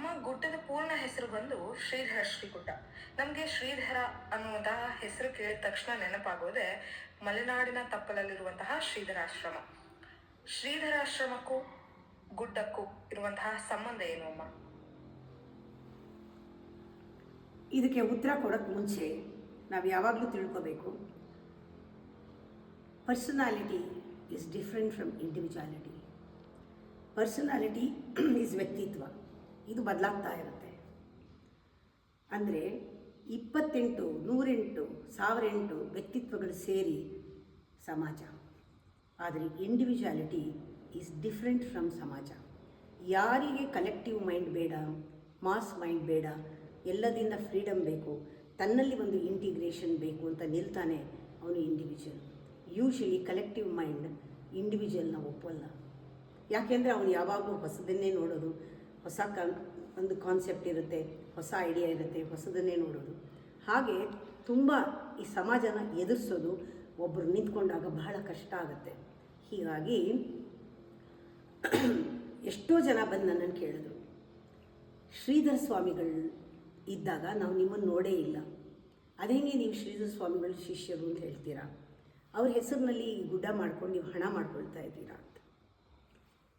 ನಮ್ಮ ಗುಡ್ಡದ ಪೂರ್ಣ ಹೆಸರು ಬಂದು ಶ್ರೀಧರ ಶ್ರೀಗುಡ್ಡ. ನಮಗೆ ಶ್ರೀಧರ ಅನ್ನುವಂತಹ ಹೆಸರು ಕೇಳಿದ ತಕ್ಷಣ ನೆನಪಾಗೋದೆ ಮಲೆನಾಡಿನ ತಪ್ಪಲಲ್ಲಿರುವಂತಹ ಶ್ರೀಧರಾಶ್ರಮ. ಶ್ರೀಧರಾಶ್ರಮಕ್ಕೂ ಗುಡ್ಡಕ್ಕೂ ಇರುವಂತಹ ಸಂಬಂಧ ಏನು ಅಮ್ಮ? ಇದಕ್ಕೆ ಉತ್ತರ ಕೊಡೋಕ್ಕೆ ಮುಂಚೆ ನಾವು ಯಾವಾಗಲೂ ತಿಳ್ಕೋಬೇಕು, personality is different from individuality. Personality is ವ್ಯಕ್ತಿತ್ವ, ಇದು ಬದಲಾಗ್ತಾ ಇರುತ್ತೆ. ಅಂದರೆ 28, 108, 1008 ವ್ಯಕ್ತಿತ್ವಗಳು ಸೇರಿ ಸಮಾಜ. ಆದರೆ ಇಂಡಿವಿಜುವಾಲಿಟಿ ಈಸ್ ಡಿಫ್ರೆಂಟ್ ಫ್ರಮ್ ಸಮಾಜ. ಯಾರಿಗೆ ಕಲೆಕ್ಟಿವ್ ಮೈಂಡ್ ಬೇಡ, ಮಾಸ್ ಮೈಂಡ್ ಬೇಡ, ಎಲ್ಲದಿಂದ ಫ್ರೀಡಮ್ ಬೇಕು, ತನ್ನಲ್ಲಿ ಒಂದು ಇಂಟಿಗ್ರೇಷನ್ ಬೇಕು ಅಂತ ನಿಲ್ತಾನೆ ಅವನು ಇಂಡಿವಿಜುವಲ್. ಯೂಶಲಿ ಕಲೆಕ್ಟಿವ್ ಮೈಂಡ್ ಇಂಡಿವಿಜುವಲ್ನ ಒಪ್ಪಲ್ಲ. ಯಾಕೆಂದರೆ ಅವನು ಯಾವಾಗಲೂ ಹೊಸದನ್ನೇ ನೋಡೋದು, ಹೊಸ ಒಂದು ಕಾನ್ಸೆಪ್ಟ್ ಇರುತ್ತೆ, ಹೊಸ ಐಡಿಯಾ ಇರುತ್ತೆ, ಹೊಸದನ್ನೇ ನೋಡೋದು. ಹಾಗೆ ತುಂಬ ಈ ಸಮಾಜನ ಎದುರಿಸೋದು ಒಬ್ಬರು ನಿಂತ್ಕೊಂಡಾಗ ಬಹಳ ಕಷ್ಟ ಆಗುತ್ತೆ. ಹೀಗಾಗಿ ಎಷ್ಟೋ ಜನ ಬಂದು ನನ್ನನ್ನು ಕೇಳಿದ್ರು, ಶ್ರೀಧರ ಸ್ವಾಮಿಗಳು ಇದ್ದಾಗ ನಾವು ನಿಮ್ಮನ್ನು ನೋಡೇ ಇಲ್ಲ, ಅದೇಗೆ ನೀವು ಶ್ರೀಧರ ಸ್ವಾಮಿಗಳ ಶಿಷ್ಯರು ಅಂತ ಹೇಳ್ತೀರಾ? ಅವ್ರ ಹೆಸರಿನಲ್ಲಿ ಗುಡ್ಡ ಮಾಡ್ಕೊಂಡು ನೀವು ಹಣ ಮಾಡ್ಕೊಳ್ತಾ ಇದ್ದೀರಾ ಅಂತ.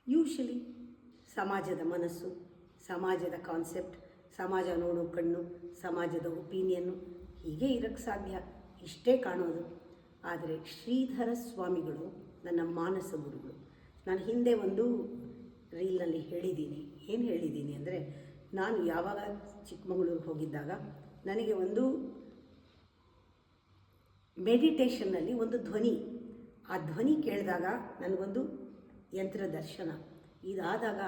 ಯೂಶಲಿ ಸಮಾಜದ ಮನಸ್ಸು, ಸಮಾಜದ ಕಾನ್ಸೆಪ್ಟ್, ಸಮಾಜ ನೋಡೋ ಕಣ್ಣು, ಸಮಾಜದ ಒಪಿನಿಯನ್ನು ಹೀಗೆ ಇರೋಕ್ಕೆ ಸಾಧ್ಯ, ಇಷ್ಟೇ ಕಾಣೋದು. ಆದರೆ ಶ್ರೀಧರ ಸ್ವಾಮಿಗಳು ನನ್ನ ಮಾನಸ ಗುರುಗಳು. ನಾನು ಹಿಂದೆ ಒಂದು ರೀಲ್ನಲ್ಲಿ ಹೇಳಿದ್ದೀನಿ. ಏನು ಹೇಳಿದ್ದೀನಿ ಅಂದರೆ, ನಾನು ಯಾವಾಗ ಚಿಕ್ಕಮಗಳೂರಿಗೆ ಹೋಗಿದ್ದಾಗ ನನಗೆ ಒಂದು ಮೆಡಿಟೇಷನ್ನಲ್ಲಿ ಒಂದು ಧ್ವನಿ, ಆ ಧ್ವನಿ ಕೇಳಿದಾಗ ನನಗೊಂದು ಯಂತ್ರ ದರ್ಶನ. ಇದಾದಾಗ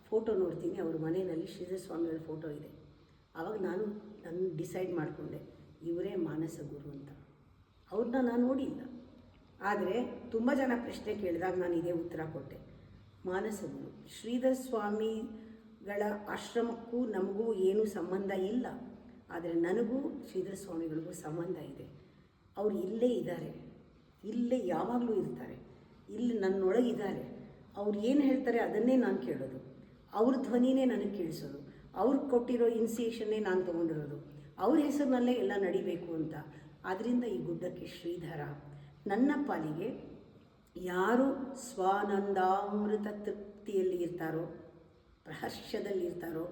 ಫೋಟೋ ನೋಡ್ತೀನಿ, ಅವ್ರ ಮನೆಯಲ್ಲಿ ಶ್ರೀಧರ ಸ್ವಾಮಿಗಳ ಫೋಟೋ ಇದೆ. ಆವಾಗ ನಾನು ಡಿಸೈಡ್ ಮಾಡಿಕೊಂಡೆ, ಇವರೇ ಮಾನಸ ಗುರು ಅಂತ. ಅವ್ರನ್ನ ನಾನು ನೋಡಿಲ್ಲ, ಆದರೆ ತುಂಬ ಜನ ಪ್ರಶ್ನೆ ಕೇಳಿದಾಗ ನಾನು ಇದೇ ಉತ್ತರ ಕೊಟ್ಟೆ. ಮಾನಸ ಗುರು ಶ್ರೀಧರ ಸ್ವಾಮಿಗಳ ಆಶ್ರಮಕ್ಕೂ ನಮಗೂ ಏನೂ ಸಂಬಂಧ ಇಲ್ಲ, ಆದರೆ ನನಗೂ ಶ್ರೀಧರ ಸ್ವಾಮಿಗಳಿಗೂ ಸಂಬಂಧ ಇದೆ. ಅವರು ಇಲ್ಲೇ ಇದ್ದಾರೆ, ಇಲ್ಲೇ ಯಾವಾಗಲೂ ಇರ್ತಾರೆ, ಇಲ್ಲಿ ನನ್ನೊಳಗಿದ್ದಾರೆ. ಅವ್ರು ಏನು ಹೇಳ್ತಾರೆ ಅದನ್ನೇ ನಾನು ಕೇಳೋದು, ಅವ್ರ ಧ್ವನಿನೇ ನನಗೆ ಕೇಳಿಸೋದು, ಅವ್ರಿಗೆ ಕೊಟ್ಟಿರೋ ಇನ್ಸಿಯೇಷನ್ನೇ ನಾನು ತೊಗೊಂಡಿರೋದು, ಅವ್ರ ಹೆಸರಿನಲ್ಲೇ ಎಲ್ಲ ನಡಿಬೇಕು ಅಂತ. ಆದ್ದರಿಂದ ಈ ಗುಡ್ಡಕ್ಕೆ ಶ್ರೀಧರ. ನನ್ನ ಪಾಲಿಗೆ ಯಾರು ಸ್ವಾನಂದಾಮೃತ ತೃಪ್ತಿಯಲ್ಲಿ ಇರ್ತಾರೋ, ಪ್ರಹರ್ಷದಲ್ಲಿರ್ತಾರೋ,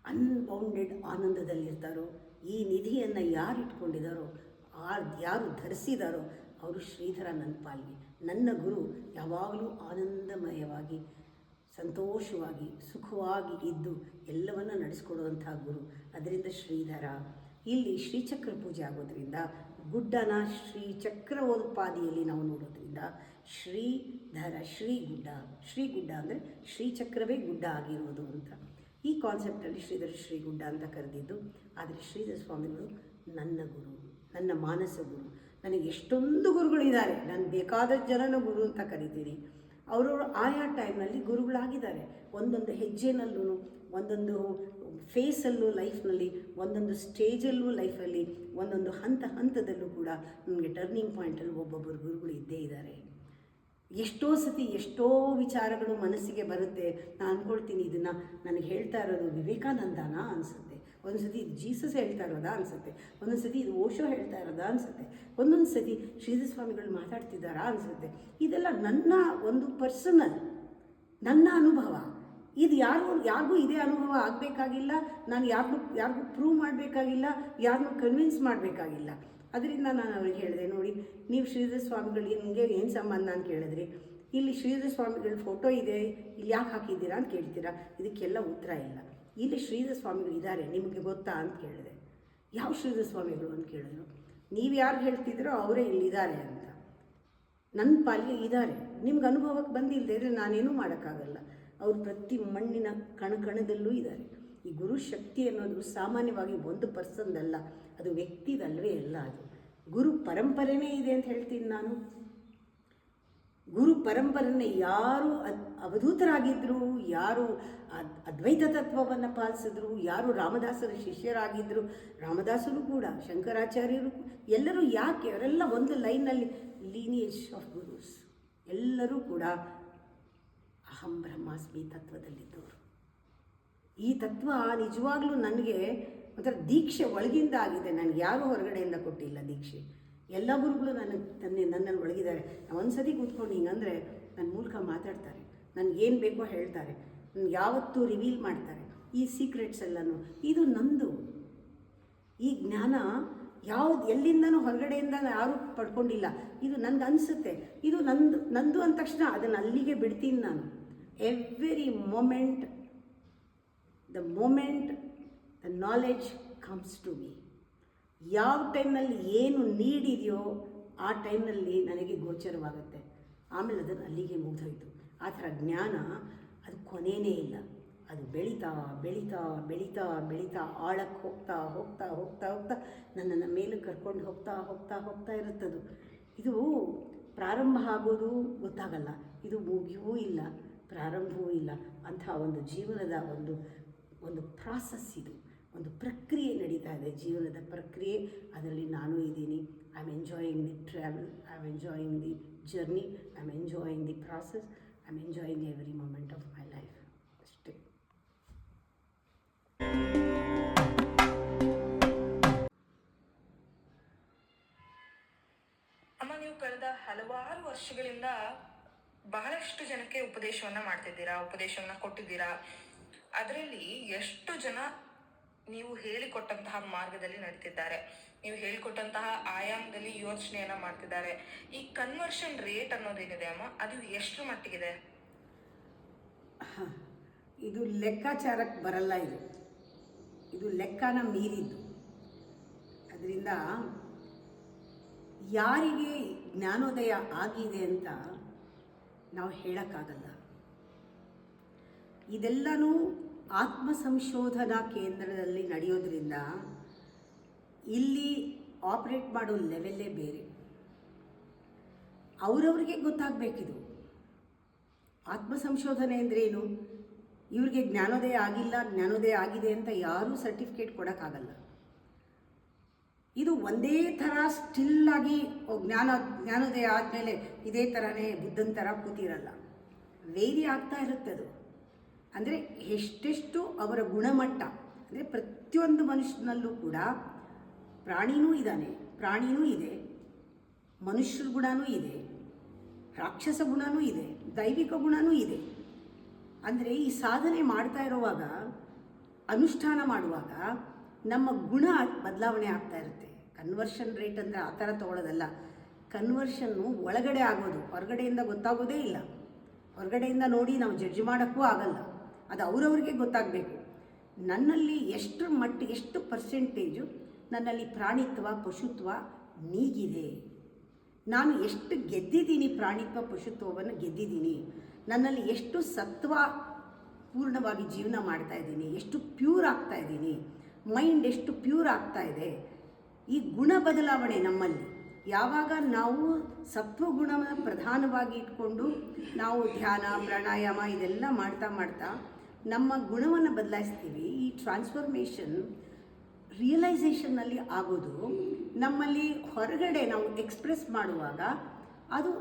ಅನ್ಬೌಂಡೆಡ್ ಆನಂದದಲ್ಲಿರ್ತಾರೋ, ಈ ನಿಧಿಯನ್ನು ಯಾರು ಇಟ್ಕೊಂಡಿದ್ದಾರೋ, ಯಾರು ಧರಿಸಿದಾರೋ ಅವರು ಶ್ರೀಧರ ನನ್ನ ಪಾಲಿಗೆ. ನನ್ನ ಗುರು ಯಾವಾಗಲೂ ಆನಂದಮಯವಾಗಿ, ಸಂತೋಷವಾಗಿ, ಸುಖವಾಗಿ ಇದ್ದು ಎಲ್ಲವನ್ನು ನಡೆಸ್ಕೊಡುವಂಥ ಗುರು. ಅದರಿಂದ ಶ್ರೀಧರ. ಇಲ್ಲಿ ಶ್ರೀಚಕ್ರ ಪೂಜೆ ಆಗೋದ್ರಿಂದ, ಗುಡ್ಡನ ಶ್ರೀಚಕ್ರೋತ್ಪಾದಿಯಲ್ಲಿ ನಾವು ನೋಡೋದ್ರಿಂದ ಶ್ರೀಧರ, ಶ್ರೀಗುಡ್ಡ. ಶ್ರೀಗುಡ್ಡ ಅಂದರೆ ಶ್ರೀಚಕ್ರವೇ ಗುಡ್ಡ ಆಗಿರೋದು ಅಂತ. ಈ ಕಾನ್ಸೆಪ್ಟಲ್ಲಿ ಶ್ರೀಧರ ಶ್ರೀಗುಡ್ಡ ಅಂತ ಕರೆದಿದ್ದು. ಆದರೆ ಶ್ರೀಧರ ಸ್ವಾಮಿಗಳು ನನ್ನ ಗುರು, ನನ್ನ ಮಾನಸ ಗುರು. ನನಗೆ ಎಷ್ಟೊಂದು ಗುರುಗಳಿದ್ದಾರೆ, ನಾನು ಬೇಕಾದಷ್ಟು ಜನನ ಗುರು ಅಂತ ಕರಿತೀನಿ. ಅವರವರು ಆಯಾ ಟೈಮ್ನಲ್ಲಿ ಗುರುಗಳಾಗಿದ್ದಾರೆ. ಒಂದೊಂದು ಹೆಜ್ಜೆನಲ್ಲೂ, ಒಂದೊಂದು ಫೇಸಲ್ಲೂ ಲೈಫ್ನಲ್ಲಿ, ಒಂದೊಂದು ಸ್ಟೇಜಲ್ಲೂ ಲೈಫಲ್ಲಿ, ಒಂದೊಂದು ಹಂತದಲ್ಲೂ ಕೂಡ ನನಗೆ ಟರ್ನಿಂಗ್ ಪಾಯಿಂಟಲ್ಲಿ ಒಬ್ಬೊಬ್ಬರು ಗುರುಗಳು ಇದ್ದೇ ಇದ್ದಾರೆ. ಎಷ್ಟೋ ಸತಿ ಎಷ್ಟೋ ವಿಚಾರಗಳು ಮನಸ್ಸಿಗೆ ಬರುತ್ತೆ. ನಾನು ಅಂದ್ಕೊಳ್ತೀನಿ, ಇದನ್ನು ನನಗೆ ಹೇಳ್ತಾ ಇರೋದು ವಿವೇಕಾನಂದನಾ ಅನಿಸುತ್ತೆ, ಒಂದು ಸತಿ ಜೀಸಸ್ ಹೇಳ್ತಾ ಇರೋದಾ ಅನಿಸುತ್ತೆ, ಒಂದೊಂದು ಸತಿ ಇದು ಓಶೋ ಹೇಳ್ತಾ ಇರೋದಾ ಅನಿಸುತ್ತೆ, ಒಂದೊಂದು ಸತಿ ಶ್ರೀಧರ ಸ್ವಾಮಿಗಳು ಮಾತಾಡ್ತಿದ್ದಾರಾ ಅನಿಸುತ್ತೆ. ಇದೆಲ್ಲ ನನ್ನ ಒಂದು ಪರ್ಸನಲ್, ನನ್ನ ಅನುಭವ. ಇದು ಯಾರಿಗೂ ಇದೇ ಅನುಭವ ಆಗಬೇಕಾಗಿಲ್ಲ, ನಾನು ಯಾರಿಗೂ ಪ್ರೂವ್ ಮಾಡಬೇಕಾಗಿಲ್ಲ, ಯಾರನ್ನೂ ಕನ್ವಿನ್ಸ್ ಮಾಡಬೇಕಾಗಿಲ್ಲ. ಅದರಿಂದ ನಾನು ಅವ್ರಿಗೆ ಹೇಳಿದೆ, ನೋಡಿ, ನೀವು ಶ್ರೀಧರ ಸ್ವಾಮಿಗಳು ನಿಮಗೆ ಏನು ಸಂಬಂಧ ಅಂತ ಕೇಳಿದ್ರಿ, ಇಲ್ಲಿ ಶ್ರೀಧರ ಸ್ವಾಮಿಗಳ ಫೋಟೋ ಇದೆ, ಇಲ್ಲಿ ಯಾಕೆ ಹಾಕಿದ್ದೀರಾ ಅಂತ ಕೇಳ್ತೀರಾ. ಇದಕ್ಕೆಲ್ಲ ಉತ್ತರ ಇಲ್ಲ. ಇಲ್ಲಿ ಶ್ರೀಧರ ಸ್ವಾಮಿಗಳು ಇದ್ದಾರೆ, ನಿಮಗೆ ಗೊತ್ತಾ ಅಂತ ಕೇಳಿದೆ. ಯಾವ ಶ್ರೀಧರ ಸ್ವಾಮಿಗಳು ಅಂತ ಕೇಳಿದ್ರು. ನೀವು ಯಾರು ಹೇಳ್ತಿದ್ರೋ ಅವರೇ ಇಲ್ಲಿದ್ದಾರೆ ಅಂತ. ನನ್ನ ಪಾಲಿಗೆ ಇದ್ದಾರೆ, ನಿಮ್ಗೆ ಅನುಭವಕ್ಕೆ ಬಂದಿಲ್ಲದೆ ಇದ್ದರೆ ನಾನೇನೂ ಮಾಡೋಕ್ಕಾಗಲ್ಲ. ಅವರು ಪ್ರತಿ ಮಣ್ಣಿನ ಕಣದಲ್ಲೂ ಇದ್ದಾರೆ. ಈ ಗುರು ಶಕ್ತಿ ಅನ್ನೋದು ಸಾಮಾನ್ಯವಾಗಿ ಒಂದು ಪರ್ಸನ್ದಲ್ಲ, ಅದು ವ್ಯಕ್ತಿದಲ್ವೇ ಅಲ್ಲ, ಅದು ಗುರು ಪರಂಪರೆನೇ ಇದೆ ಅಂತ ಹೇಳ್ತೀನಿ ನಾನು. ಗುರು ಪರಂಪರೆಯನ್ನು ಯಾರು ಅವಧೂತರಾಗಿದ್ದರು, ಯಾರು ಅದ್ವೈತ ತತ್ವವನ್ನು ಪಾಲಿಸಿದ್ರು, ಯಾರು ರಾಮದಾಸರ ಶಿಷ್ಯರಾಗಿದ್ದರು, ರಾಮದಾಸರು ಕೂಡ, ಶಂಕರಾಚಾರ್ಯರು, ಎಲ್ಲರೂ ಯಾಕೆ ಅವರೆಲ್ಲ ಒಂದು ಲೈನಲ್ಲಿ ಲೀನಿಯೇಜ್ ಆಫ್ ಗುರುಸ್. ಎಲ್ಲರೂ ಕೂಡ ಅಹಂ ಬ್ರಹ್ಮಾಸ್ಮಿ ತತ್ವದಲ್ಲಿದ್ದವರು. ಈ ತತ್ವ ನಿಜವಾಗ್ಲೂ ನನಗೆ ಒಂಥರ ದೀಕ್ಷೆ ಒಳಗಿಂದ ಆಗಿದೆ. ನನಗೆ ಯಾರೂ ಹೊರಗಡೆಯಿಂದ ಕೊಟ್ಟಿಲ್ಲ ದೀಕ್ಷೆ. ಎಲ್ಲ ಗುರುಗಳು ನನ್ನಲ್ಲಿ ಒಳಗಿದ್ದಾರೆ. ಒಂದು ಸತಿ ಕೂತ್ಕೊಂಡು ಹಿಂಗಂದರೆ ನನ್ನ ಮೂಲಕ ಮಾತಾಡ್ತಾರೆ, ನನಗೇನು ಬೇಕೋ ಹೇಳ್ತಾರೆ, ನನಗೆ ಯಾವತ್ತೂ ರಿವೀಲ್ ಮಾಡ್ತಾರೆ ಈ ಸೀಕ್ರೆಟ್ಸ್ ಎಲ್ಲನೂ. ಇದು ನಂದು. ಈ ಜ್ಞಾನ ಎಲ್ಲಿಂದನೂ ಹೊರಗಡೆಯಿಂದ ಯಾರೂ ಪಡ್ಕೊಂಡಿಲ್ಲ. ಇದು ನನಗೆ ಅನಿಸುತ್ತೆ, ಇದು ನಂದು ಅಂದ ತಕ್ಷಣ ಅದನ್ನು ಅಲ್ಲಿಗೆ ಬಿಡ್ತೀನಿ ನಾನು. Every moment the knowledge comes to me. ಯಾವ ಟೈಮ್ನಲ್ಲಿ ಏನು ನೀಡಿದೆಯೋ ಆ ಟೈಮ್ನಲ್ಲಿ ನನಗೆ ಗೋಚರವಾಗುತ್ತೆ. ಆಮೇಲೆ ಅದನ್ನು ಅಲ್ಲಿಗೆ ಮುಗಿದೋಯ್ತು. ಆ ಥರ ಜ್ಞಾನ ಅದು ಕೊನೆಯೇ ಇಲ್ಲ. ಅದು ಬೆಳೀತಾ ಬೆಳೀತಾ ಬೆಳೀತಾ ಬೆಳೀತಾ ಆಳಕ್ಕೆ ಹೋಗ್ತಾ ಹೋಗ್ತಾ ಹೋಗ್ತಾ ಹೋಗ್ತಾ ನನ್ನನ್ನು ಮೇಲೆ ಕರ್ಕೊಂಡು ಹೋಗ್ತಾ ಹೋಗ್ತಾ ಹೋಗ್ತಾ ಇರುತ್ತದು. ಇದು ಪ್ರಾರಂಭ ಆಗೋದು ಗೊತ್ತಾಗಲ್ಲ, ಇದು ಮುಗಿಯವೂ ಇಲ್ಲ, ಪ್ರಾರಂಭವೂ ಇಲ್ಲ. ಅಂಥ ಒಂದು ಜೀವನದ ಒಂದು ಪ್ರಾಸೆಸ್, ಇದು ಒಂದು ಪ್ರಕ್ರಿಯೆ ನಡೀತಾ ಇದೆ, ಜೀವನದ ಪ್ರಕ್ರಿಯೆ. ಅದರಲ್ಲಿ ನಾನು ಇದ್ದೀನಿ. I am enjoying the travel, I am enjoying the journey, I am enjoying the process, I am enjoying every moment of my life. ಅಷ್ಟೇ. ಅಮ್ಮ, ನೀವು ಕಳೆದ ಹಲವಾರು ವರ್ಷಗಳಿಂದ ಬಹಳಷ್ಟು ಜನಕ್ಕೆ ಉಪದೇಶವನ್ನ ಮಾಡ್ತಿದ್ದೀರಾ, ಉಪದೇಶವನ್ನ ಕೊಟ್ಟಿದ್ದೀರಾ. ಅದರಲ್ಲಿ ಎಷ್ಟು ಜನ ನೀವು ಹೇಳಿಕೊಟ್ಟಂತಹ ಮಾರ್ಗದಲ್ಲಿ ನಡೀತಿದ್ದಾರೆ, ನೀವು ಹೇಳಿಕೊಟ್ಟಂತಹ ಆಯಾಮದಲ್ಲಿ ಯೋಚನೆಯನ್ನ ಮಾಡ್ತಿದ್ದಾರೆ. ಈ ಕನ್ವರ್ಷನ್ ರೇಟ್ ಅನ್ನೋದೇನಿದೆ ಅಮ್ಮ, ಅದು ಎಷ್ಟು ಮಟ್ಟಿಗಿದೆ? ಇದು ಲೆಕ್ಕಾಚಾರಕ್ಕೆ ಬರಲ್ಲ. ಇದು ಲೆಕ್ಕನ ಮೀರಿದ್ದು. ಅದರಿಂದ ಯಾರಿಗೆ ಜ್ಞಾನೋದಯ ಆಗಿದೆ ಅಂತ ನಾವು ಹೇಳೋಕ್ಕಾಗಲ್ಲ. ಇದೆಲ್ಲನೂ ಆತ್ಮ ಸಂಶೋಧನಾ ಕೇಂದ್ರದಲ್ಲಿ ನಡೆಯೋದ್ರಿಂದ ಇಲ್ಲಿ ಆಪ್ರೇಟ್ ಮಾಡೋ ಲೆವೆಲ್ಲೇ ಬೇರೆ. ಅವರವ್ರಿಗೆ ಗೊತ್ತಾಗಬೇಕಿದು. ಆತ್ಮ ಸಂಶೋಧನೆ ಅಂದರೆ ಏನು? ಇವ್ರಿಗೆ ಜ್ಞಾನೋದಯ ಆಗಿಲ್ಲ, ಜ್ಞಾನೋದಯ ಆಗಿದೆ ಅಂತ ಯಾರೂ ಸರ್ಟಿಫಿಕೇಟ್ ಕೊಡೋಕ್ಕಾಗಲ್ಲ. ಇದು ಒಂದೇ ಥರ ಸ್ಟಿಲ್ಲಾಗಿ ಜ್ಞಾನೋದಯ ಆದಮೇಲೆ ಇದೇ ಥರನೇ ಬುದ್ಧನ ಥರ ಕೂತಿರಲ್ಲ, ವೇರಿ ಆಗ್ತಾ ಇರುತ್ತೆ ಅದು. ಅಂದರೆ ಎಷ್ಟೆಷ್ಟು ಅವರ ಗುಣಮಟ್ಟ, ಅಂದರೆ ಪ್ರತಿಯೊಂದು ಮನುಷ್ಯನಲ್ಲೂ ಕೂಡ ಪ್ರಾಣಿನೂ ಇದ್ದಾನೆ, ಪ್ರಾಣಿನೂ ಇದೆ, ಮನುಷ್ಯರ ಗುಣನೂ ಇದೆ, ರಾಕ್ಷಸ ಗುಣನೂ ಇದೆ, ದೈವಿಕ ಗುಣನೂ ಇದೆ. ಅಂದರೆ ಈ ಸಾಧನೆ ಮಾಡ್ತಾ ಇರುವಾಗ, ಅನುಷ್ಠಾನ ಮಾಡುವಾಗ ನಮ್ಮ ಗುಣ ಬದಲಾವಣೆ ಆಗ್ತಾ ಇರುತ್ತೆ. ಕನ್ವರ್ಷನ್ ರೇಟ್ ಅಂದರೆ ಆ ಥರ ತೊಗೊಳ್ಳೋದಲ್ಲ. ಕನ್ವರ್ಷನ್ನು ಒಳಗಡೆ ಆಗೋದು, ಹೊರಗಡೆಯಿಂದ ಗೊತ್ತಾಗೋದೇ ಇಲ್ಲ. ಹೊರಗಡೆಯಿಂದ ನೋಡಿ ನಾವು ಜಡ್ಜ್ ಮಾಡೋಕ್ಕೂ ಆಗಲ್ಲ. ಅದು ಅವರವ್ರಿಗೆ ಗೊತ್ತಾಗಬೇಕು. ನನ್ನಲ್ಲಿ ಎಷ್ಟು ಪರ್ಸೆಂಟೇಜು ನನ್ನಲ್ಲಿ ಪ್ರಾಣಿತ್ವ ಪಶುತ್ವ ನೀಗಿದೆ, ನಾನು ಎಷ್ಟು ಗೆದ್ದಿದ್ದೀನಿ, ಪ್ರಾಣಿತ್ವ ಪಶುತ್ವವನ್ನು ಗೆದ್ದಿದ್ದೀನಿ, ನನ್ನಲ್ಲಿ ಎಷ್ಟು ಸತ್ವ ಪೂರ್ಣವಾಗಿ ಜೀವನ ಮಾಡ್ತಾಯಿದ್ದೀನಿ, ಎಷ್ಟು ಪ್ಯೂರ್ ಆಗ್ತಾಯಿದ್ದೀನಿ, ಮೈಂಡ್ ಎಷ್ಟು ಪ್ಯೂರ್ ಆಗ್ತಾ ಇದೆ. ಈ ಗುಣ ಬದಲಾವಣೆ ನಮ್ಮಲ್ಲಿ ಯಾವಾಗ ನಾವು ಸತ್ವಗುಣವನ್ನು ಪ್ರಧಾನವಾಗಿ ಇಟ್ಕೊಂಡು ನಾವು ಧ್ಯಾನ ಪ್ರಾಣಾಯಾಮ ಇದೆಲ್ಲ ಮಾಡ್ತಾ ನಮ್ಮ ಗುಣವನ್ನು ಬದಲಾಯಿಸ್ತೀವಿ. ಈ ಟ್ರಾನ್ಸ್ಫಾರ್ಮೇಷನ್ ರಿಯಲೈಸೇಷನ್ನಲ್ಲಿ ಆಗೋದು ನಮ್ಮಲ್ಲಿ ಹೊರಗಡೆ ನಾವು ಎಕ್ಸ್ಪ್ರೆಸ್ ಮಾಡುವಾಗ ಅದು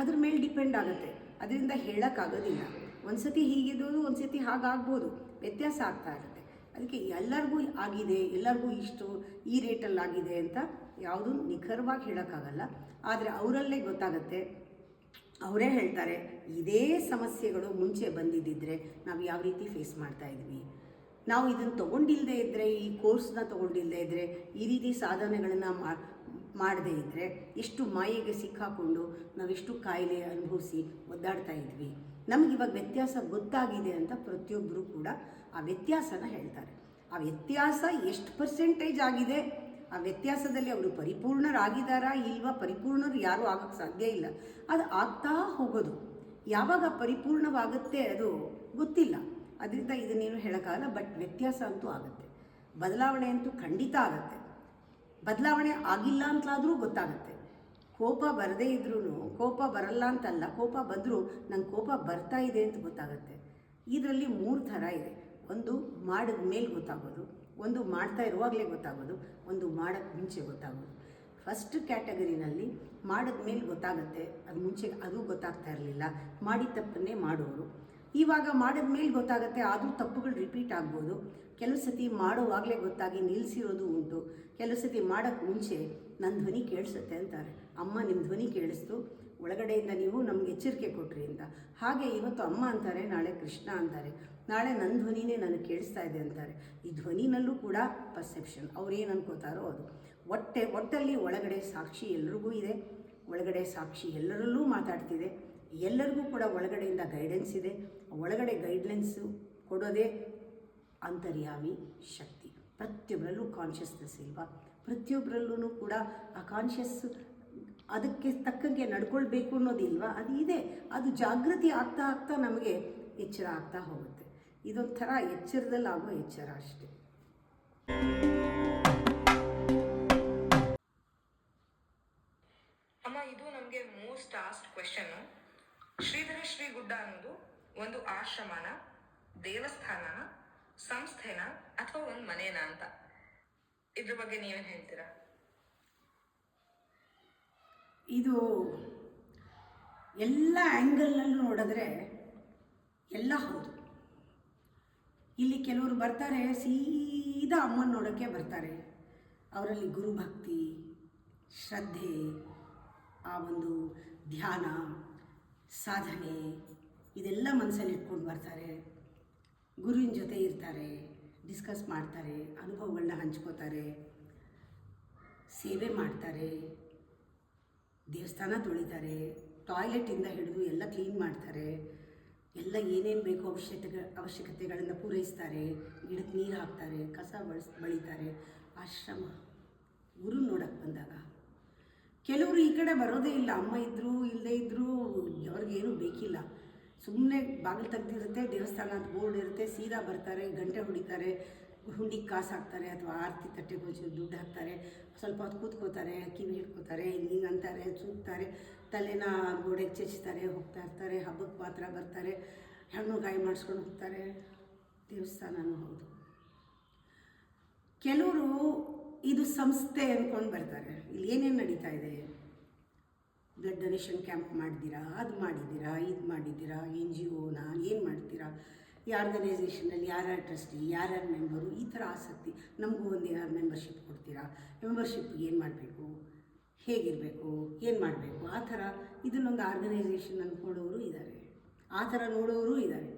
ಅದ್ರ ಮೇಲೆ ಡಿಪೆಂಡ್ ಆಗುತ್ತೆ. ಅದರಿಂದ ಹೇಳೋಕ್ಕಾಗೋದಿಲ್ಲ. ಒಂದು ಸತಿ ಹೀಗಿದ್ದೋದು, ಒಂದು ಸತಿ ಹಾಗಾಗ್ಬೋದು, ವ್ಯತ್ಯಾಸ ಆಗ್ತಾ ಇರುತ್ತೆ. ಅದಕ್ಕೆ ಎಲ್ಲರಿಗೂ ಆಗಿದೆ, ಎಲ್ಲರಿಗೂ ಇಷ್ಟು ಈ ರೇಟಲ್ಲಾಗಿದೆ ಅಂತ ಯಾವುದೂ ನಿಖರವಾಗಿ ಹೇಳೋಕ್ಕಾಗಲ್ಲ. ಆದರೆ ಅವರಲ್ಲೇ ಗೊತ್ತಾಗುತ್ತೆ. ಅವರೇ ಹೇಳ್ತಾರೆ, ಇದೇ ಸಮಸ್ಯೆಗಳು ಮುಂಚೆ ಬಂದಿದ್ದಿದ್ರೆ ನಾವು ಯಾವ ರೀತಿ ಫೇಸ್ ಮಾಡ್ತಾಯಿದ್ವಿ, ನಾವು ಇದನ್ನು ತೊಗೊಂಡಿಲ್ಲದೆ ಇದ್ದರೆ, ಈ ಕೋರ್ಸ್ನ ತೊಗೊಂಡಿಲ್ಲದೆ ಇದ್ದರೆ, ಈ ರೀತಿ ಸಾಧನೆಗಳನ್ನು ಮಾಡದೇ ಇದ್ದರೆ ಎಷ್ಟು ಮಾಯೆಗೆ ಸಿಕ್ಕಾಕೊಂಡು ನಾವೆಷ್ಟು ಕಾಯಿಲೆ ಅನುಭವಿಸಿ ಒದ್ದಾಡ್ತಾ ಇದ್ವಿ. ನಮಗಿವಾಗ ವ್ಯತ್ಯಾಸ ಗೊತ್ತಾಗಿದೆ ಅಂತ ಪ್ರತಿಯೊಬ್ಬರು ಕೂಡ ಆ ವ್ಯತ್ಯಾಸನ ಹೇಳ್ತಾರೆ. ಆ ವ್ಯತ್ಯಾಸ ಎಷ್ಟು ಪರ್ಸೆಂಟೇಜ್ ಆಗಿದೆ, ಆ ವ್ಯತ್ಯಾಸದಲ್ಲಿ ಅವರು ಪರಿಪೂರ್ಣರಾಗಿದ್ದಾರಾ ಇಲ್ವಾ, ಪರಿಪೂರ್ಣರು ಯಾರೂ ಆಗೋಕ್ಕೆ ಸಾಧ್ಯ ಇಲ್ಲ. ಅದು ಆಗ್ತಾ ಹೋಗೋದು. ಯಾವಾಗ ಪರಿಪೂರ್ಣವಾಗುತ್ತೆ ಅದು ಗೊತ್ತಿಲ್ಲ. ಅದರಿಂದ ಇದನ್ನೇನು ಹೇಳೋಕ್ಕಾಗಲ್ಲ. ಬಟ್ ವ್ಯತ್ಯಾಸ ಅಂತೂ ಆಗುತ್ತೆ, ಬದಲಾವಣೆ ಅಂತೂ ಖಂಡಿತ ಆಗುತ್ತೆ. ಬದಲಾವಣೆ ಆಗಿಲ್ಲ ಅಂತಲಾದರೂ ಗೊತ್ತಾಗುತ್ತೆ. ಕೋಪ ಬರದೇ ಇದ್ರೂ, ಕೋಪ ಬರಲ್ಲ ಅಂತಲ್ಲ, ಕೋಪ ಬಂದರೂ ನಂಗೆ ಕೋಪ ಬರ್ತಾ ಇದೆ ಅಂತ ಗೊತ್ತಾಗುತ್ತೆ. ಇದರಲ್ಲಿ 3 ಥರ ಇದೆ. ಒಂದು ಮಾಡಿದ ಮೇಲೆ ಗೊತ್ತಾಗೋದು, ಒಂದು ಮಾಡ್ತಾ ಇರುವಾಗಲೇ ಗೊತ್ತಾಗೋದು, ಒಂದು ಮಾಡೋಕ್ಕೆ ಮುಂಚೆ ಗೊತ್ತಾಗೋದು. ಫಸ್ಟ್ ಕ್ಯಾಟಗರಿನಲ್ಲಿ ಮಾಡಿದ ಮೇಲೆ ಗೊತ್ತಾಗುತ್ತೆ, ಅದು ಮುಂಚೆ ಅದು ಗೊತ್ತಾಗ್ತಾ ಇರಲಿಲ್ಲ, ಮಾಡಿದ ತಪ್ಪನ್ನೇ ಮಾಡೋರು. ಇವಾಗ ಮಾಡಿದ ಮೇಲೆ ಗೊತ್ತಾಗುತ್ತೆ, ಆದರೂ ತಪ್ಪುಗಳು ರಿಪೀಟ್ ಆಗ್ಬೋದು. ಕೆಲವು ಸತಿ ಮಾಡೋವಾಗಲೇ ಗೊತ್ತಾಗಿ ನಿಲ್ಲಿಸಿರೋದು ಉಂಟು. ಕೆಲವು ಸತಿ ಮಾಡೋಕ್ಕೆ ಮುಂಚೆ ನನ್ನ ಧ್ವನಿ ಕೇಳಿಸುತ್ತೆ ಅಂತಾರೆ. ಅಮ್ಮ ನಿಮ್ಮ ಧ್ವನಿ ಕೇಳಿಸ್ತು, ಒಳಗಡೆಯಿಂದ ನೀವು ನಮ್ಗೆ ಎಚ್ಚರಿಕೆ ಕೊಟ್ರಿ ಅಂತ. ಹಾಗೆ ಇವತ್ತು ಅಮ್ಮ ಅಂತಾರೆ, ನಾಳೆ ಕೃಷ್ಣ ಅಂತಾರೆ, ನಾಳೆ ನನ್ನ ಧ್ವನಿನೇ ನನಗೆ ಕೇಳಿಸ್ತಾ ಇದೆ ಅಂತಾರೆ. ಈ ಧ್ವನಿನಲ್ಲೂ ಕೂಡ ಪರ್ಸೆಪ್ಷನ್, ಅವ್ರೇನು ಅನ್ಕೋತಾರೋ ಅದು. ಒಟ್ಟಲ್ಲಿ ಒಳಗಡೆ ಸಾಕ್ಷಿ ಎಲ್ರಿಗೂ ಇದೆ, ಒಳಗಡೆ ಸಾಕ್ಷಿ ಎಲ್ಲರಲ್ಲೂ ಮಾತಾಡ್ತಿದೆ, ಎಲ್ಲರಿಗೂ ಕೂಡ ಒಳಗಡೆಯಿಂದ ಗೈಡೆನ್ಸ್ ಇದೆ. ಒಳಗಡೆ ಗೈಡ್ಲೈನ್ಸು ಕೊಡೋದೇ ಅಂತರ್ಯಾಮಿ ಶಕ್ತಿ. ಪ್ರತಿಯೊಬ್ಬರಲ್ಲೂ ಕಾನ್ಷಿಯಸ್ನೆಸ್ ಇಲ್ವಾ? ಪ್ರತಿಯೊಬ್ಬರಲ್ಲೂ ಕೂಡ ಆ ಕಾನ್ಷಿಯಸ್ ಅದಕ್ಕೆ ತಕ್ಕಂಗೆ ನಡ್ಕೊಳ್ಬೇಕು ಅನ್ನೋದಿಲ್ವಾ? ಅದು ಇದೆ. ಅದು ಜಾಗೃತಿ ಆಗ್ತಾ ಆಗ್ತಾ ನಮಗೆ ಎಚ್ಚರ ಆಗ್ತಾ ಹೋಗುತ್ತೆ. ಇದೊಂಥರ ಎಚ್ಚರದಲ್ಲಾಗೋ ಎಚ್ಚರ ಅಷ್ಟೆ. ಅಮ್ಮ, ಇದು ನಮಗೆ most asked question. Shridhara Shri ಗುಡ್ಡ ಅನ್ನೋದು ಒಂದು ಆಶ್ರಮನ, ದೇವಸ್ಥಾನನ, ಸಂಸ್ಥೆನ ಅಥವಾ ಒಂದು ಮನೇನ ಅಂತ, ಇದ್ರ ಬಗ್ಗೆ ನೀವೇನು ಹೇಳ್ತೀರಾ? ಇದು ಎಲ್ಲ ಆ್ಯಂಗಲ್ನಲ್ಲೂ ನೋಡಿದ್ರೆ ಎಲ್ಲ ಹೌದು. ಇಲ್ಲಿ ಕೆಲವರು ಬರ್ತಾರೆ, ಸೀದಾ ಅಮ್ಮನ ನೋಡೋಕ್ಕೆ ಬರ್ತಾರೆ. ಅವರಲ್ಲಿ ಗುರುಭಕ್ತಿ, ಶ್ರದ್ಧೆ, ಆ ಒಂದು ಧ್ಯಾನ, ಸಾಧನೆ ಇದೆಲ್ಲ ಮನಸ್ಸಲ್ಲಿ ಇಟ್ಕೊಂಡು ಬರ್ತಾರೆ. ಗುರುವಿನ ಜೊತೆ ಇರ್ತಾರೆ, ಡಿಸ್ಕಸ್ ಮಾಡ್ತಾರೆ, ಅನುಭವಗಳನ್ನ ಹಂಚ್ಕೋತಾರೆ, ಸೇವೆ ಮಾಡ್ತಾರೆ, ದೇವಸ್ಥಾನ ತೊಳಿತಾರೆ, ಟಾಯ್ಲೆಟಿಂದ ಹಿಡಿದು ಎಲ್ಲ ಕ್ಲೀನ್ ಮಾಡ್ತಾರೆ, ಎಲ್ಲ ಏನೇನು ಬೇಕೋ ಅವಶ್ಯಕತೆಗಳನ್ನು ಪೂರೈಸ್ತಾರೆ, ಗಿಡಕ್ಕೆ ನೀರು ಹಾಕ್ತಾರೆ, ಕಸ ಬಳಿತಾರೆ. ಆಶ್ರಮ ಗುರು ನೋಡಕ್ಕೆ ಬಂದಾಗ ಕೆಲವರು ಈ ಕಡೆ ಬರೋದೇ ಇಲ್ಲ. ಅಮ್ಮ ಇದ್ದರೂ ಇಲ್ಲದೇ ಇದ್ದರೂ ಅವ್ರಿಗೇನೂ ಬೇಕಿಲ್ಲ. ಸುಮ್ಮನೆ ಬಾಗಿಲು ತೆಗ್ದಿರುತ್ತೆ, ದೇವಸ್ಥಾನ ಅಂತ ಬೋರ್ಡ್ ಇರುತ್ತೆ, ಸೀದಾ ಬರ್ತಾರೆ, ಗಂಟೆ ಹೊಡಿತಾರೆ, ಹುಂಡಿಗೆ ಕಾಸು ಹಾಕ್ತಾರೆ ಅಥವಾ ಆರತಿ ತಟ್ಟೆಗೆ ಒಂಚೂರು ದುಡ್ಡು ಹಾಕ್ತಾರೆ, ಸ್ವಲ್ಪ ಹೊತ್ತು ಕೂತ್ಕೋತಾರೆ, ಕಿವಿ ಹಿಡ್ಕೋತಾರೆ, ಹಿಂಗೆ ಅಂತಾರೆ, ಸೂಕ್ತಾರೆ, ತಲೆನ ಗೋಡೆಗೆ ಚೆಚ್ತಾರೆ, ಹೋಗ್ತಾ ಇರ್ತಾರೆ. ಹಬ್ಬಕ್ಕೆ ಮಾತ್ರ ಬರ್ತಾರೆ, ಹಣ್ಣು ಗಾಯ ಮಾಡಿಸ್ಕೊಂಡು ಹೋಗ್ತಾರೆ. ದೇವಸ್ಥಾನನೂ ಹೌದು. ಕೆಲವರು ಇದು ಸಂಸ್ಥೆ ಅಂದ್ಕೊಂಡು ಬರ್ತಾರೆ. ಇಲ್ಲಿ ಏನೇನು ನಡೀತಾ ಇದೆ, ಬ್ಲಡ್ ಡೊನೇಷನ್ ಕ್ಯಾಂಪ್ ಮಾಡಿದ್ದೀರಾ, ಅದು ಮಾಡಿದ್ದೀರಾ, ಇದು ಮಾಡಿದ್ದೀರಾ, NGOನ ಏನು ಮಾಡ್ತೀರಾ, ಈ ಆರ್ಗನೈಸೇಷನಲ್ಲಿ ಯಾರ್ಯಾರು ಟ್ರಸ್ಟಿ, ಯಾರ್ಯಾರು ಮೆಂಬರು, ಈ ಥರ ಆಸಕ್ತಿ. ನಮಗೂ ಒಂದು ಏನಾದ್ರು ಮೆಂಬರ್ಶಿಪ್ ಕೊಡ್ತೀರಾ, ಮೆಂಬರ್ಶಿಪ್ಗೆ ಏನು ಮಾಡಬೇಕು, ಹೇಗಿರಬೇಕು, ಏನು ಮಾಡಬೇಕು, ಆ ಥರ ಇದನ್ನೊಂದು ಆರ್ಗನೈಸೇಷನ್ ಅಂದ್ಕೊಳ್ಳೋರು ಇದ್ದಾರೆ, ಆ ಥರ ನೋಡೋರು ಇದ್ದಾರೆ.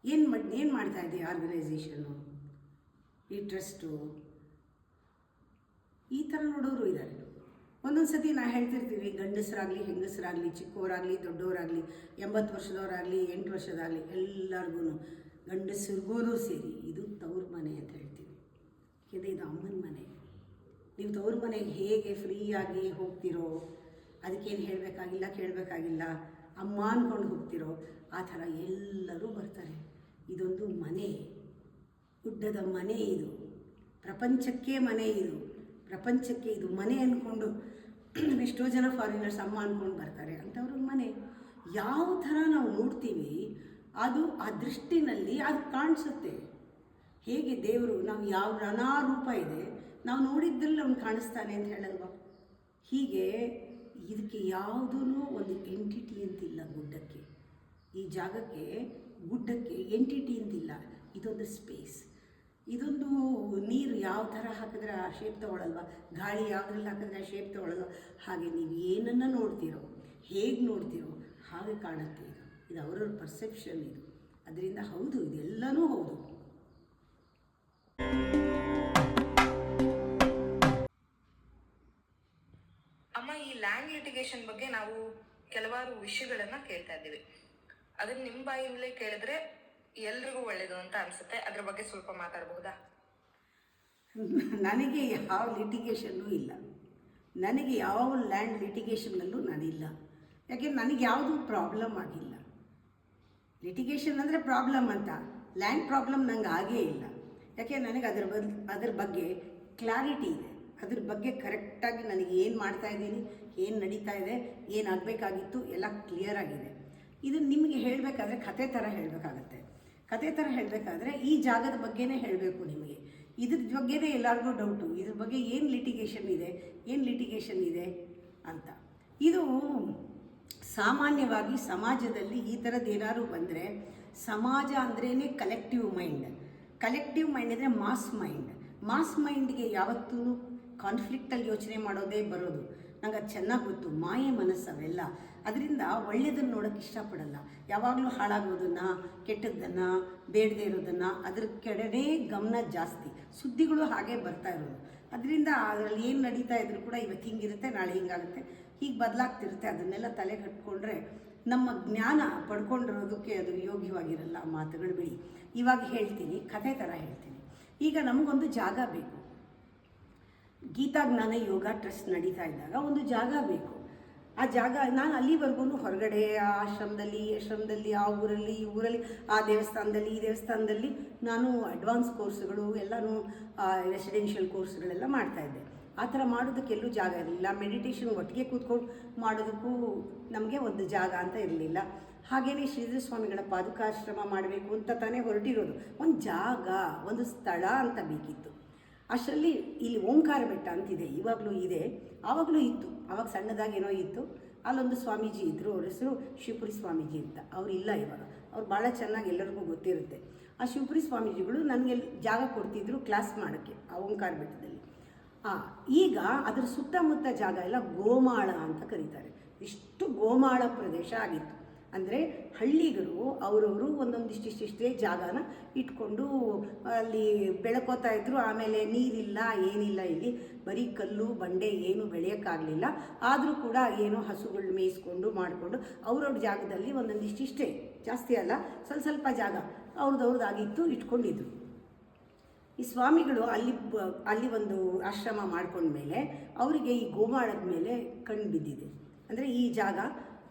ಏನು ಮಾಡ್ತಾ ಇದೆ ಆರ್ಗನೈಸೇಷನ್ನು, ಈ ಟ್ರಸ್ಟು, ಈ ಥರ ನೋಡೋರು ಇದ್ದಾರೆ. ಒಂದೊಂದು ಸತಿ ನಾನು ಹೇಳ್ತಿರ್ತೀವಿ, ಗಂಡಸರಾಗಲಿ ಹೆಂಗಸರಾಗಲಿ, ಚಿಕ್ಕವರಾಗಲಿ ದೊಡ್ಡವರಾಗಲಿ, 80 ವರ್ಷದವರಾಗಲಿ 8 ವರ್ಷದಾಗಲಿ ಎಲ್ಲರಿಗೂ, ಗಂಡಸರಿಗೂ ಸೇರಿ ಇದು ತವ್ರ ಮನೆ ಅಂತ ಹೇಳ್ತೀವಿ. ಯಾಕೆಂದರೆ ಇದು ಅಮ್ಮನ ಮನೆ. ನೀವು ತವ್ರ ಮನೆಗೆ ಹೇಗೆ ಫ್ರೀಯಾಗಿ ಹೋಗ್ತಿರೋ, ಅದಕ್ಕೇನು ಹೇಳಬೇಕಾಗಿಲ್ಲ, ಕೇಳಬೇಕಾಗಿಲ್ಲ, ಅಮ್ಮ ಅಂದ್ಕೊಂಡು ಹೋಗ್ತಿರೋ, ಆ ಥರ ಎಲ್ಲರೂ ಬರ್ತಾರೆ. ಇದೊಂದು ಮನೆ, ಗುಡ್ಡದ ಮನೆ ಇದು, ಪ್ರಪಂಚಕ್ಕೆ ಮನೆ ಇದು, ಪ್ರಪಂಚಕ್ಕೆ ಇದು ಮನೆ ಅಂದ್ಕೊಂಡು ಎಷ್ಟೋ ಜನ ಫಾರಿನರ್ಸ್ ಅಮ್ಮ ಅಂದ್ಕೊಂಡು ಬರ್ತಾರೆ. ಅಂಥವ್ರಿಗೆ ಮನೆ ಯಾವ ಥರ ನಾವು ನೋಡ್ತೀವಿ ಅದು ಆ ದೃಷ್ಟಿನಲ್ಲಿ ಅದು ಕಾಣಿಸುತ್ತೆ. ಹೇಗೆ ದೇವರು ನಾವು ಯಾವ ನಾನಾ ರೂಪ ಇದೆ, ನಾವು ನೋಡಿದ್ದಲ್ಲಿ ಅವ್ನು ಕಾಣಿಸ್ತಾನೆ ಅಂತ ಹೇಳಲ್ವ? ಹೀಗೆ ಇದಕ್ಕೆ ಯಾವುದೂ ಒಂದು ಎಂಟಿಟಿ ಅಂತಿಲ್ಲ. ಗುಡ್ಡಕ್ಕೆ, ಈ ಜಾಗಕ್ಕೆ, ಗುಡ್ಡಕ್ಕೆ ಎಂಟಿಟಿ ಅಂತಿಲ್ಲ. ಇದೊಂದು ಸ್ಪೇಸ್. ಇದೊಂದು ನೀರು ಯಾವ ಥರ ಹಾಕಿದ್ರೆ ಆ ಶೇಪ್ ತೊಗೊಳಲ್ವ, ಗಾಳಿ ಯಾವುದ್ರಲ್ಲಿ ಹಾಕಿದ್ರೆ ಆ ಶೇಪ್ ತೊಗೊಳಲ್ವ, ಹಾಗೆ ನೀವು ಏನನ್ನು ನೋಡ್ತೀರೋ, ಹೇಗೆ ನೋಡ್ತೀರೋ ಹಾಗೆ ಕಾಣುತ್ತೆ. ಇದು ಅವರವ್ರ ಪರ್ಸೆಪ್ಷನ್. ಇದು ಅದರಿಂದ ಹೌದು, ಇದೆಲ್ಲನೂ ಹೌದು. ಅಮ್ಮ, ಈ ಲ್ಯಾಂಡ್ ಲಿಟಿಗೇಷನ್ ಬಗ್ಗೆ ನಾವು ಕೆಲವಾರು ವಿಷಯಗಳನ್ನ ಕೇಳ್ತಾ ಇದ್ದೀವಿ. ಅದನ್ನ ನಿಮ್ಮ ಬಾಯಿಂದಲೇ ಕೇಳಿದ್ರೆ ಎಲ್ರಿಗೂ ಒಳ್ಳೇದು ಅಂತ ಅನ್ಸುತ್ತೆ. ಅದ್ರ ಬಗ್ಗೆ ಸ್ವಲ್ಪ ಮಾತಾಡಬಹುದಾ? ನನಗೆ ಯಾವ ಲಿಟಿಗೇಷನ್ನೂ ಇಲ್ಲ. ನನಗೆ ಯಾವ ಲ್ಯಾಂಡ್ ಲಿಟಿಗೇಷನ್ನಲ್ಲೂ ನಾನಿಲ್ಲ. ಯಾಕೆ ನನಗೆ ಯಾವುದೂ ಪ್ರಾಬ್ಲಮ್ ಆಗಿಲ್ಲ. ಲಿಟಿಗೇಷನ್ ಅಂದರೆ ಪ್ರಾಬ್ಲಮ್ ಅಂತ, ಲ್ಯಾಂಡ್ ಪ್ರಾಬ್ಲಮ್ ನಂಗೆ ಆಗೇ ಇಲ್ಲ. ಯಾಕೆ ನನಗೆ ಅದ್ರ ಬಗ್ಗೆ ಕ್ಲಾರಿಟಿ ಇದೆ. ಅದ್ರ ಬಗ್ಗೆ ಕರೆಕ್ಟಾಗಿ ನನಗೆ ಏನು ಮಾಡ್ತಾ ಇದ್ದೀನಿ, ಏನು ನಡೀತಾ ಇದೆ, ಏನು ಆಗಬೇಕಾಗಿತ್ತು ಎಲ್ಲ ಕ್ಲಿಯರ್ ಆಗಿದೆ. ಇದು ನಿಮಗೆ ಹೇಳಬೇಕಾದ್ರೆ ಕತೆ ಥರ ಹೇಳಬೇಕಾಗತ್ತೆ. ಕತೆ ಥರ ಹೇಳಬೇಕಾದ್ರೆ ಈ ಜಾಗದ ಬಗ್ಗೆನೇ ಹೇಳಬೇಕು ನಿಮಗೆ. ಇದ್ರ ಬಗ್ಗೆನೇ ಎಲ್ಲರಿಗೂ ಡೌಟು, ಇದ್ರ ಬಗ್ಗೆ ಏನು ಲಿಟಿಗೇಷನ್ ಇದೆ ಅಂತ. ಇದು ಸಾಮಾನ್ಯವಾಗಿ ಸಮಾಜದಲ್ಲಿ ಈ ಥರದ್ದು ಏನಾದ್ರು ಬಂದರೆ, ಸಮಾಜ ಅಂದ್ರೇ ಕಲೆಕ್ಟಿವ್ ಮೈಂಡ್ ಅಂದರೆ ಮಾಸ್ ಮೈಂಡ್ಗೆ ಯಾವತ್ತೂ ಕಾನ್ಫ್ಲಿಕ್ಟಲ್ಲಿ ಯೋಚನೆ ಮಾಡೋದೇ ಬರೋದು. ನಂಗೆ ಅದು ಚೆನ್ನಾಗಿ ಗೊತ್ತು. ಮಾಯೆ ಮನಸ್ಸವೆಲ್ಲ. ಅದರಿಂದ ಒಳ್ಳೆಯದನ್ನು ನೋಡೋಕ್ಕೆ ಇಷ್ಟಪಡಲ್ಲ. ಯಾವಾಗಲೂ ಹಾಳಾಗೋದನ್ನು, ಕೆಟ್ಟದ್ದನ್ನು, ಬೇಡದೇ ಇರೋದನ್ನು, ಅದ್ರ ಕಡೆನೇ ಗಮನ ಜಾಸ್ತಿ. ಸುದ್ದಿಗಳು ಹಾಗೆ ಬರ್ತಾ ಇರೋದು. ಅದರಿಂದ ಅದರಲ್ಲಿ ಏನು ನಡೀತಾ ಇದ್ರು ಕೂಡ ಇವತ್ತು ಹಿಂಗಿರುತ್ತೆ, ನಾಳೆ ಹಿಂಗಾಗುತ್ತೆ, ಹೀಗೆ ಬದಲಾಗ್ತಿರುತ್ತೆ. ಅದನ್ನೆಲ್ಲ ತಲೆ ಕಟ್ಕೊಂಡ್ರೆ ನಮ್ಮ ಜ್ಞಾನ ಪಡ್ಕೊಂಡಿರೋದಕ್ಕೆ ಅದು ಯೋಗ್ಯವಾಗಿರಲ್ಲ. ಆ ಮಾತುಗಳು ಬಿಡಿ. ಇವಾಗ ಹೇಳ್ತೀನಿ, ಕಥೆ ಥರ ಹೇಳ್ತೀನಿ. ಈಗ ನಮಗೊಂದು ಜಾಗ ಬೇಕು. ಗೀತಾ ಜ್ಞಾನ ಯೋಗ ಟ್ರಸ್ಟ್ ನಡೀತಾ ಇದ್ದಾಗ ಒಂದು ಜಾಗ ಬೇಕು. ಆ ಜಾಗ, ನಾನು ಅಲ್ಲಿವರೆಗೂ ಹೊರಗಡೆ ಆ ಆಶ್ರಮದಲ್ಲಿ ಆ ಊರಲ್ಲಿ ಈ ಊರಲ್ಲಿ ಆ ದೇವಸ್ಥಾನದಲ್ಲಿ ಈ ದೇವಸ್ಥಾನದಲ್ಲಿ ನಾನು ಅಡ್ವಾನ್ಸ್ ಕೋರ್ಸ್ಗಳು ಎಲ್ಲನೂ ರೆಸಿಡೆನ್ಷಿಯಲ್ ಕೋರ್ಸ್ಗಳೆಲ್ಲ ಮಾಡ್ತಾಯಿದ್ದೆ. ಆ ಥರ ಮಾಡೋದಕ್ಕೆಲ್ಲೂ ಜಾಗ ಇರಲಿಲ್ಲ. ಮೆಡಿಟೇಷನ್ ಒಟ್ಟಿಗೆ ಕೂತ್ಕೊಂಡು ಮಾಡೋದಕ್ಕೂ ನಮಗೆ ಒಂದು ಜಾಗ ಅಂತ ಇರಲಿಲ್ಲ. ಹಾಗೆಯೇ ಶ್ರೀಧರ ಸ್ವಾಮಿಗಳ ಪಾದುಕಾಶ್ರಮ ಮಾಡಬೇಕು ಅಂತ ತಾನೇ ಹೊರಟಿರೋದು. ಒಂದು ಜಾಗ, ಒಂದು ಸ್ಥಳ ಅಂತ ಬೇಕಿತ್ತು. ಅಷ್ಟರಲ್ಲಿ ಇಲ್ಲಿ ಓಂಕಾರ ಬೆಟ್ಟ ಅಂತಿದೆ, ಇವಾಗಲೂ ಇದೆ, ಆವಾಗಲೂ ಇತ್ತು. ಆವಾಗ ಸಣ್ಣದಾಗೇನೋ ಇತ್ತು. ಅಲ್ಲೊಂದು ಸ್ವಾಮೀಜಿ ಇದ್ದರು, ಅವ್ರ ಹೆಸರು ಶಿವಪುರಿ ಸ್ವಾಮೀಜಿ ಅಂತ. ಅವರಿಲ್ಲ ಇವಾಗ. ಅವ್ರು ಭಾಳ ಚೆನ್ನಾಗಿ ಎಲ್ಲರಿಗೂ ಗೊತ್ತಿರುತ್ತೆ. ಆ ಶಿವಪುರಿ ಸ್ವಾಮೀಜಿಗಳು ನನಗೆ ಜಾಗ ಕೊಡ್ತಿದ್ರು ಕ್ಲಾಸ್ ಮಾಡೋಕ್ಕೆ ಆ ಓಂಕಾರ ಬೆಟ್ಟದಲ್ಲಿ. ಈಗ ಅದರ ಸುತ್ತಮುತ್ತ ಜಾಗ ಎಲ್ಲ ಗೋಮಾಳ ಅಂತ ಕರೀತಾರೆ. ಇಷ್ಟು ಗೋಮಾಳ ಪ್ರದೇಶ ಆಗಿತ್ತು. ಅಂದರೆ ಹಳ್ಳಿಗರು ಅವರವರು ಒಂದೊಂದಿಷ್ಟಿಷ್ಟೇ ಜಾಗನ ಇಟ್ಕೊಂಡು ಅಲ್ಲಿ ಬೆಳ್ಕೋತಾ ಇದ್ರು. ಆಮೇಲೆ ನೀರಿಲ್ಲ, ಏನಿಲ್ಲ, ಇಲ್ಲಿ ಬರೀ ಕಲ್ಲು ಬಂಡೆ ಏನು ಬೆಳೆಯೋಕ್ಕಾಗಲಿಲ್ಲ. ಆದರೂ ಕೂಡ ಏನೋ ಹಸುಗಳು ಮೇಯಿಸ್ಕೊಂಡು ಮಾಡಿಕೊಂಡು ಅವ್ರವ್ರ ಜಾಗದಲ್ಲಿ ಒಂದೊಂದಿಷ್ಟಿಷ್ಟೇ, ಜಾಸ್ತಿ ಅಲ್ಲ, ಸ್ವಲ್ಪ ಜಾಗ ಅವ್ರದ್ದಾಗಿತ್ತು, ಇಟ್ಕೊಂಡಿದ್ರು. ಈ ಸ್ವಾಮಿಗಳು ಅಲ್ಲಿ ಒಂದು ಆಶ್ರಮ ಮಾಡ್ಕೊಂಡ್ಮೇಲೆ ಅವರಿಗೆ ಈ ಗೋಮಾಳದ ಮೇಲೆ ಕಣ್ಣು ಬಿದ್ದಿದೆ. ಅಂದರೆ ಈ ಜಾಗ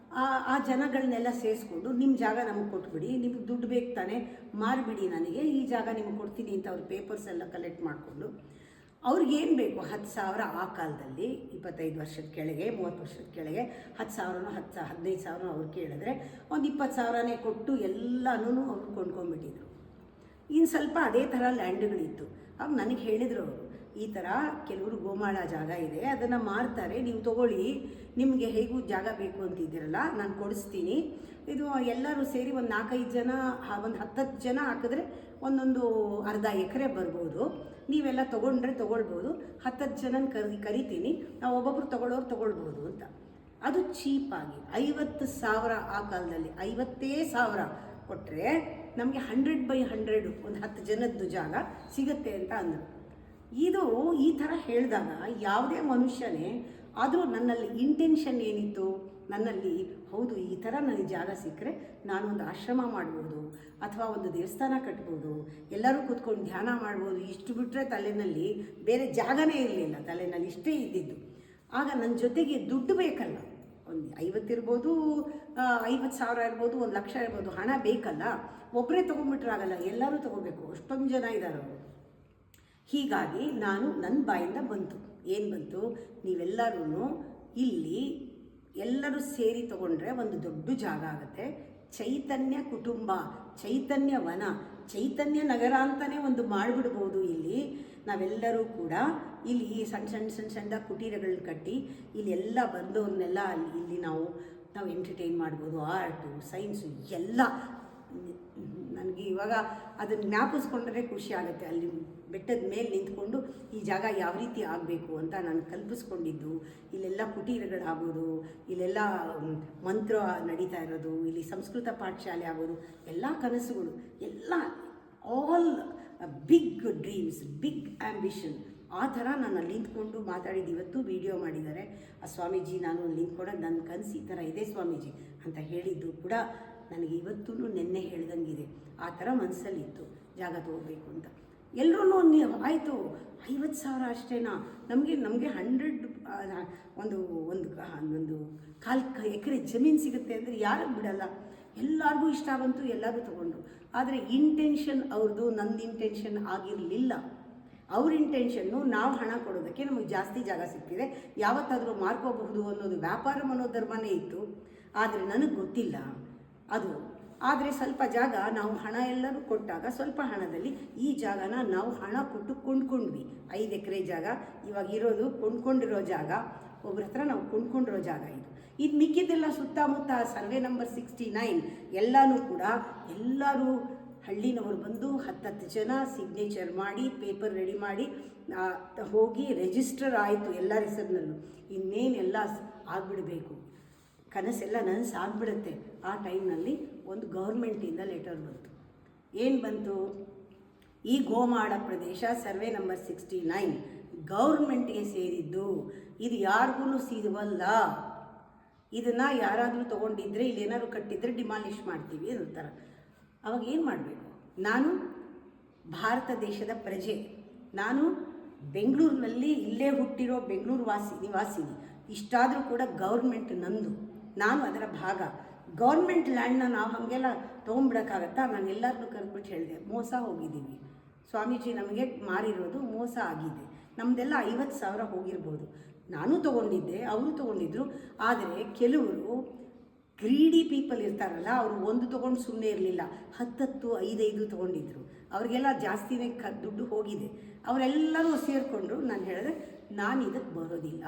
ಆ ಜನಗಳನ್ನೆಲ್ಲ ಸೇರಿಸ್ಕೊಂಡು, ನಿಮ್ಮ ಜಾಗ ನಮಗೆ ಕೊಟ್ಬಿಡಿ, ನಿಮಗೆ ದುಡ್ಡು ಬೇಕು ತಾನೆ, ಮಾರಿಬಿಡಿ, ನನಗೆ ಈ ಜಾಗ ನಿಮಗೆ ಕೊಡ್ತೀನಿ ಅಂತ ಅವ್ರ ಪೇಪರ್ಸ್ ಎಲ್ಲ ಕಲೆಕ್ಟ್ ಮಾಡಿಕೊಂಡು ಅವ್ರಿಗೇನು ಬೇಕು 10,000 ಆ ಕಾಲದಲ್ಲಿ, 25 ವರ್ಷದ ಕೆಳಗೆ 30 ವರ್ಷದ ಕೆಳಗೆ 10,000 15,000 ಅವ್ರು ಕೇಳಿದ್ರೆ ಒಂದು 20,000ನೇ ಕೊಟ್ಟು ಎಲ್ಲನೂ ಅವ್ರು ಕೊಂಡ್ಕೊಂಡ್ಬಿಟ್ಟಿದ್ರು. ಇನ್ನು ಸ್ವಲ್ಪ ಅದೇ ಥರ ಲ್ಯಾಂಡ್ಗಳಿತ್ತು. ಆಗ ನನಗೆ ಹೇಳಿದರು ಅವರು, ಈ ಥರ ಕೆಲವರು ಗೋಮಾಳ ಜಾಗ ಇದೆ, ಅದನ್ನು ಮಾರ್ತಾರೆ, ನೀವು ತೊಗೊಳ್ಳಿ, ನಿಮಗೆ ಹೇಗೂ ಜಾಗ ಬೇಕು ಅಂತಿದ್ದೀರಲ್ಲ, ನಾನು ಕೊಡಿಸ್ತೀನಿ. ಇದು ಎಲ್ಲರೂ ಸೇರಿ ಒಂದು 4-5 ಜನ, ಒಂದು 10 ಜನ ಹಾಕಿದ್ರೆ ಒಂದೊಂದು ಅರ್ಧ ಎಕರೆ ಬರ್ಬೋದು. ನೀವೆಲ್ಲ ತೊಗೊಳ್ಬೋದು. 10 ಜನನ ಕರಿತೀನಿ, ನಾವು ಒಬ್ಬೊಬ್ರು ತೊಗೊಳ್ಬೋದು ಅಂತ. ಅದು ಚೀಪಾಗಿ 50,000 ಆ ಕಾಲದಲ್ಲಿ 50,000 ಕೊಟ್ಟರೆ ನಮಗೆ 100/100 ಒಂದು 10 ಜನದ್ದು ಜಾಗ ಸಿಗುತ್ತೆ ಅಂತ ಅಂದರು. ಇದು ಈ ಥರ ಹೇಳಿದಾಗ ಯಾವುದೇ ಮನುಷ್ಯನೇ ಆದರೂ ನನ್ನಲ್ಲಿ ಇಂಟೆನ್ಷನ್ ಏನಿತ್ತು, ನನ್ನಲ್ಲಿ ಹೌದು ಈ ಥರ ನನಗೆ ಜಾಗ ಸಿಕ್ಕರೆ ನಾನೊಂದು ಆಶ್ರಮ ಮಾಡ್ಬೋದು, ಅಥವಾ ಒಂದು ದೇವಸ್ಥಾನ ಕಟ್ಬೋದು, ಎಲ್ಲರೂ ಕೂತ್ಕೊಂಡು ಧ್ಯಾನ ಮಾಡ್ಬೋದು. ಇಷ್ಟು ಬಿಟ್ಟರೆ ತಲೆಯಲ್ಲಿ ಬೇರೆ ಜಾಗನೇ ಇರಲಿಲ್ಲ, ತಲೆಯಲ್ಲಿ ಇಷ್ಟೇ ಇದ್ದಿದ್ದು. ಆಗ ನನ್ನ ಜೊತೆಗೆ ದುಡ್ಡು ಬೇಕಲ್ಲ, ಒಂದು 50 ಇರ್ಬೋದು, 50,000 ಇರ್ಬೋದು, 1,00,000 ಇರ್ಬೋದು, ಹಣ ಬೇಕಲ್ಲ. ಒಬ್ಬರೇ ತೊಗೊಂಡ್ಬಿಟ್ರಾಗಲ್ಲ, ಎಲ್ಲರೂ ತೊಗೋಬೇಕು, ಅಷ್ಟೊಂದು ಜನ ಇದ್ದಾರೆ ಅವರು. ಹೀಗಾಗಿ ನನ್ನ ಬಾಯಿಂದ ಏನು ಬಂತು, ನೀವೆಲ್ಲರೂ ಇಲ್ಲಿ ಎಲ್ಲರೂ ಸೇರಿ ತೊಗೊಂಡ್ರೆ ಒಂದು ದೊಡ್ಡ ಜಾಗ ಆಗುತ್ತೆ. ಚೈತನ್ಯ ಕುಟುಂಬ, ಚೈತನ್ಯ ವನ, ಚೈತನ್ಯ ನಗರ ಅಂತಲೇ ಒಂದು ಮಾಡಿಬಿಡ್ಬೋದು. ಇಲ್ಲಿ ನಾವೆಲ್ಲರೂ ಕೂಡ ಇಲ್ಲಿ ಸಣ್ಣ ಕುಟೀರಗಳನ್ನ ಕಟ್ಟಿ ಇಲ್ಲಿ ಎಲ್ಲ ಬಂದವ್ರನ್ನೆಲ್ಲ ಇಲ್ಲಿ ನಾವು ಎಂಟರ್ಟೈನ್ ಮಾಡ್ಬೋದು. ಆರ್ಟು, ಸೈನ್ಸು ಎಲ್ಲ. ನನಗೆ ಇವಾಗ ಅದನ್ನು ಜ್ಞಾಪಿಸ್ಕೊಂಡ್ರೆ ಖುಷಿ ಆಗುತ್ತೆ. ಅಲ್ಲಿ ಬೆಟ್ಟದ ಮೇಲೆ ನಿಂತ್ಕೊಂಡು ಈ ಜಾಗ ಯಾವ ರೀತಿ ಆಗಬೇಕು ಅಂತ ನಾನು ಕಲ್ಪಿಸ್ಕೊಂಡಿದ್ದು. ಇಲ್ಲೆಲ್ಲ ಕುಟೀರಗಳಾಗೋದು, ಇಲ್ಲೆಲ್ಲ ಮಂತ್ರ ನಡೀತಾ ಇರೋದು, ಇಲ್ಲಿ ಸಂಸ್ಕೃತ ಪಾಠಶಾಲೆ ಆಗೋದು, ಎಲ್ಲ ಕನಸುಗಳು, ಎಲ್ಲ all big dreams, big ambition. ಆ ಥರ ನಾನು ಅಲ್ಲಿ ನಿಂತ್ಕೊಂಡು ಮಾತಾಡಿದ್ದು. ಇವತ್ತು ವಿಡಿಯೋ ಮಾಡಿದ್ದಾರೆ ಆ ಸ್ವಾಮೀಜಿ. ನಾನು ಅಲ್ಲಿ ನಿಂತ್ಕೊಂಡಾಗ ನನ್ನ ಕನಸು ಈ ಥರ ಇದೆ ಸ್ವಾಮೀಜಿ ಅಂತ ಹೇಳಿದ್ದು ಕೂಡ ನನಗೆ ಇವತ್ತೂ ನೆನ್ನೆ ಹೇಳ್ದಂಗಿದೆ. ಆ ಥರ ಮನಸ್ಸಲ್ಲಿತ್ತು ಜಾಗ ತೊಗೋಬೇಕು ಅಂತ. ಎಲ್ಲರೂ ಆಯಿತು 50,000 ಅಷ್ಟೇನಾ, ನಮಗೆ 100 ಒಂದು 1 ಎಕರೆ ಜಮೀನು ಸಿಗುತ್ತೆ ಅಂದರೆ ಯಾರಿಗೆ ಬಿಡಲ್ಲ. ಎಲ್ಲರಿಗೂ ಇಷ್ಟ ಬಂತು, ಎಲ್ಲರೂ ತೊಗೊಂಡ್ರು. ಆದರೆ ಇಂಟೆನ್ಷನ್ ಅವ್ರದ್ದು ನಂದು ಇಂಟೆನ್ಷನ್ ಆಗಿರಲಿಲ್ಲ. ಅವ್ರ ಇಂಟೆನ್ಷನ್ನು ನಾವು ಹಣ ಕೊಡೋದಕ್ಕೆ ನಮಗೆ ಜಾಸ್ತಿ ಜಾಗ ಸಿಗ್ತಿದೆ, ಯಾವತ್ತಾದರೂ ಮಾರ್ಕೋಬಹುದು ಅನ್ನೋದು ವ್ಯಾಪಾರ ಮನೋಧರ್ಮನೇ ಇತ್ತು. ಆದರೆ ನನಗೆ ಗೊತ್ತಿಲ್ಲ ಅದು. ಆದರೆ ಸ್ವಲ್ಪ ಜಾಗ ನಾವು ಹಣ ಎಲ್ಲರೂ ಕೊಟ್ಟಾಗ ಸ್ವಲ್ಪ ಹಣದಲ್ಲಿ ಈ ಜಾಗನ ನಾವು ಹಣ ಕೊಟ್ಟು ಕೊಂಡ್ಕೊಂಡ್ವಿ. 5 ಎಕರೆ ಜಾಗ ಇವಾಗ ಇರೋದು ಕೊಂಡ್ಕೊಂಡಿರೋ ಜಾಗ, ಒಬ್ಬರ ಹತ್ರ ನಾವು ಕೊಂಡ್ಕೊಂಡಿರೋ ಜಾಗ ಇದು. ಇದು ಮಿಕ್ಕಿದ್ದೆಲ್ಲ ಸುತ್ತಮುತ್ತ ಸರ್ವೆ ನಂಬರ್ 69 ಎಲ್ಲನೂ ಕೂಡ ಎಲ್ಲರೂ ಹಳ್ಳಿನವರು ಬಂದು 10 ಜನ ಸಿಗ್ನೇಚರ್ ಮಾಡಿ ಪೇಪರ್ ರೆಡಿ ಮಾಡಿ ಹೋಗಿ ರಿಜಿಸ್ಟರ್ ಆಯಿತು ಎಲ್ಲರ ಹೆಸರಿನಲ್ಲೂ. ಇನ್ನೇನೆಲ್ಲ ಆಗಿಬಿಡಬೇಕು, ಕನಸೆಲ್ಲ ನನಸಾಗ್ಬಿಡುತ್ತೆ. ಆ ಟೈಮ್ನಲ್ಲಿ ಒಂದು ಗೌರ್ಮೆಂಟಿಂದ ಲೆಟರ್ ಬಂತು. ಏನು ಬಂತು? ಈ ಗೋಮಾಳ ಪ್ರದೇಶ ಸರ್ವೆ ನಂಬರ್ 69 ಗೌರ್ಮೆಂಟ್ಗೆ ಸೇರಿದ್ದು, ಇದು ಯಾರಿಗೂ ಸಿಗವಲ್ಲ, ಇದನ್ನು ಯಾರಾದರೂ ತೊಗೊಂಡಿದ್ರೆ ಇಲ್ಲೇನಾದ್ರು ಕಟ್ಟಿದರೆ ಡಿಮಾಲಿಷ್ ಮಾಡ್ತೀವಿ ಅಂತಾರೆ. ಅವಾಗ ಏನು ಮಾಡಬೇಕು? ನಾನು ಭಾರತ ದೇಶದ ಪ್ರಜೆ, ನಾನು ಬೆಂಗಳೂರಿನಲ್ಲಿ ಇಲ್ಲೇ ಹುಟ್ಟಿರೋ ಬೆಂಗಳೂರು ನಿವಾಸಿನಿ. ಇಷ್ಟಾದರೂ ಕೂಡ ಗೌರ್ಮೆಂಟ್ ನಂದು, ನಾನು ಅದರ ಭಾಗ. ಗೌರ್ಮೆಂಟ್ ಲ್ಯಾಂಡ್ನ ನಾವು ಹಾಗೆಲ್ಲ ತೊಗೊಂಡ್ಬಿಡೋಕ್ಕಾಗತ್ತಾ? ನಾನು ಎಲ್ಲರನ್ನೂ ಕರೆದ್ಬಿಟ್ಟು ಹೇಳಿದೆ, ಮೋಸ ಹೋಗಿದ್ದೀವಿ ಸ್ವಾಮೀಜಿ, ನಮಗೆ ಮಾರಿರೋದು ಮೋಸ ಆಗಿದೆ, ನಮ್ಮದೆಲ್ಲ 50,000 ಹೋಗಿರ್ಬೋದು. ನಾನು ತೊಗೊಂಡಿದ್ದೆ, ಅವರು ತೊಗೊಂಡಿದ್ರು. ಆದರೆ ಕೆಲವರು ಗ್ರೀಡಿ ಪೀಪಲ್ ಇರ್ತಾರಲ್ಲ, ಅವರು ಒಂದು ತೊಗೊಂಡು ಸುಮ್ಮನೆ ಇರಲಿಲ್ಲ, 10 5 ತೊಗೊಂಡಿದ್ರು. ಅವರಿಗೆಲ್ಲ ಜಾಸ್ತಿನೇ ದುಡ್ಡು ಹೋಗಿದೆ. ಅವರೆಲ್ಲರೂ ಸೇರಿಕೊಂಡ್ರು. ನಾನು ಹೇಳಿದೆ, ನಾನು ಇದಕ್ಕೆ ಬರೋದಿಲ್ಲ,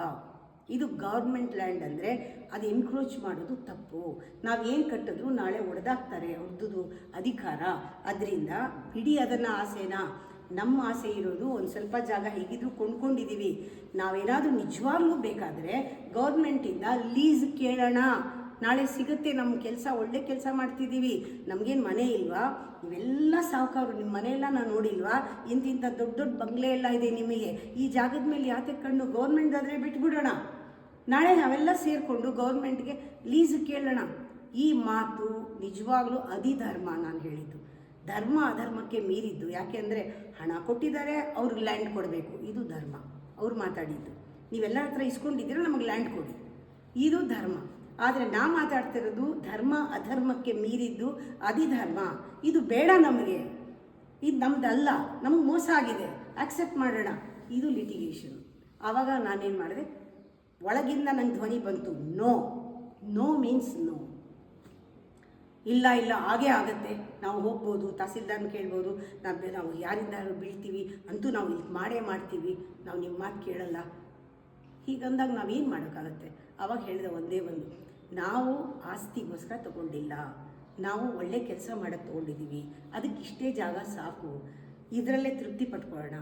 ಇದು ಗೌರ್ಮೆಂಟ್ ಲ್ಯಾಂಡ್ ಅಂದರೆ ಅದು ಎನ್ಕ್ರೋಚ್ ಮಾಡೋದು ತಪ್ಪು. ನಾವೇನು ಕಟ್ಟಿದ್ರು ನಾಳೆ ಒಡೆದಾಕ್ತಾರೆ, ಅವ್ರದ್ದು ಅಧಿಕಾರ. ಅದರಿಂದ ಬಿಡಿ ಅದನ್ನು, ಆಸೆನಾ. ನಮ್ಮ ಆಸೆ ಇರೋದು ಒಂದು ಸ್ವಲ್ಪ ಜಾಗ ಹೇಗಿದ್ರು ಕೊಂಡ್ಕೊಂಡಿದ್ದೀವಿ. ನಾವೇನಾದರೂ ನಿಜವಾಗ್ಲೂ ಬೇಕಾದರೆ ಗೌರ್ಮೆಂಟಿಂದ ಲೀಸ್ ಕೇಳೋಣ, ನಾಳೆ ಸಿಗುತ್ತೆ. ನಮ್ಮ ಕೆಲಸ ಒಳ್ಳೆ ಕೆಲಸ ಮಾಡ್ತಿದ್ದೀವಿ, ನಮಗೇನು ಮನೆ ಇಲ್ವಾ? ಇವೆಲ್ಲ ಸಾವುಕಾರರು, ನಿಮ್ಮ ಮನೆಯೆಲ್ಲ ನಾನು ನೋಡಿಲ್ವಾ? ಇಂತಿಂಥ ದೊಡ್ಡ ದೊಡ್ಡ ಬಂಗ್ಲೆ ಎಲ್ಲ ಇದೆ ನಿಮಗೆ, ಈ ಜಾಗದ ಮೇಲೆ ಯಾತೆ ಕಣ್ಣು? ಗೌರ್ಮೆಂಟ್ ಆದರೆ ಬಿಟ್ಬಿಡೋಣ, ನಾಳೆ ನಾವೆಲ್ಲ ಸೇರಿಕೊಂಡು ಗೌರ್ಮೆಂಟ್ಗೆ ಲೀಸ್ ಕೇಳೋಣ. ಈ ಮಾತು ನಿಜವಾಗ್ಲೂ ಅಧಿಧರ್ಮ. ನಾನು ಹೇಳಿದ್ದು ಧರ್ಮ ಅಧರ್ಮಕ್ಕೆ ಮೀರಿದ್ದು. ಯಾಕೆಂದರೆ ಹಣ ಕೊಟ್ಟಿದ್ದಾರೆ, ಅವ್ರಿಗೆ ಲ್ಯಾಂಡ್ ಕೊಡಬೇಕು, ಇದು ಧರ್ಮ. ಅವ್ರು ಮಾತಾಡಿದ್ದು, ನೀವೆಲ್ಲರ ಹತ್ರ ಇಸ್ಕೊಂಡಿದ್ದೀರ, ನಮಗೆ ಲ್ಯಾಂಡ್ ಕೊಡಿ, ಇದು ಧರ್ಮ. ಆದರೆ ನಾ ಮಾತಾಡ್ತಿರೋದು ಧರ್ಮ ಅಧರ್ಮಕ್ಕೆ ಮೀರಿದ್ದು ಅಧಿಧರ್ಮ. ಇದು ಬೇಡ ನಮಗೆ, ಇದು ನಮ್ಮದಲ್ಲ, ನಮಗೆ ಮೋಸ ಆಗಿದೆ, ಆಕ್ಸೆಪ್ಟ್ ಮಾಡೋಣ, ಇದು ಲಿಟಿಗೇಷನ್. ಆವಾಗ ನಾನೇನು ಮಾಡಿದೆ, ಒಳಗಿಂದ ನನ್ನ ಧ್ವನಿ ಬಂತು, ನೋ. No means no. ಇಲ್ಲ ಇಲ್ಲ ಹಾಗೇ ಆಗುತ್ತೆ, ನಾವು ಹೋಗ್ಬೋದು, ತಹಸೀಲ್ದಾರ್ನ ಕೇಳ್ಬೋದು, ನಾವು ಯಾರಿಂದಾರು ಬೀಳ್ತೀವಿ, ಅಂತೂ ನಾವು ಇಲ್ಲಿ ಮಾಡೇ ಮಾಡ್ತೀವಿ, ನಾವು ನಿಮ್ಮ ಮಾತು ಕೇಳಲ್ಲ. ಹೀಗಂದಾಗ ನಾವೇನು ಮಾಡೋಕ್ಕಾಗತ್ತೆ? ಆವಾಗ ಹೇಳಿದೆ ಒಂದೇ ಒಂದು, ನಾವು ಆಸ್ತಿಗೋಸ್ಕರ ತೊಗೊಂಡಿಲ್ಲ, ನಾವು ಒಳ್ಳೆ ಕೆಲಸ ಮಾಡೋಕ್ಕೆ ತೊಗೊಂಡಿದ್ದೀವಿ, ಅದಕ್ಕೆ ಇಷ್ಟೇ ಜಾಗ ಸಾಕು, ಇದರಲ್ಲೇ ತೃಪ್ತಿ ಪಟ್ಕೊಳ್ಳೋಣ.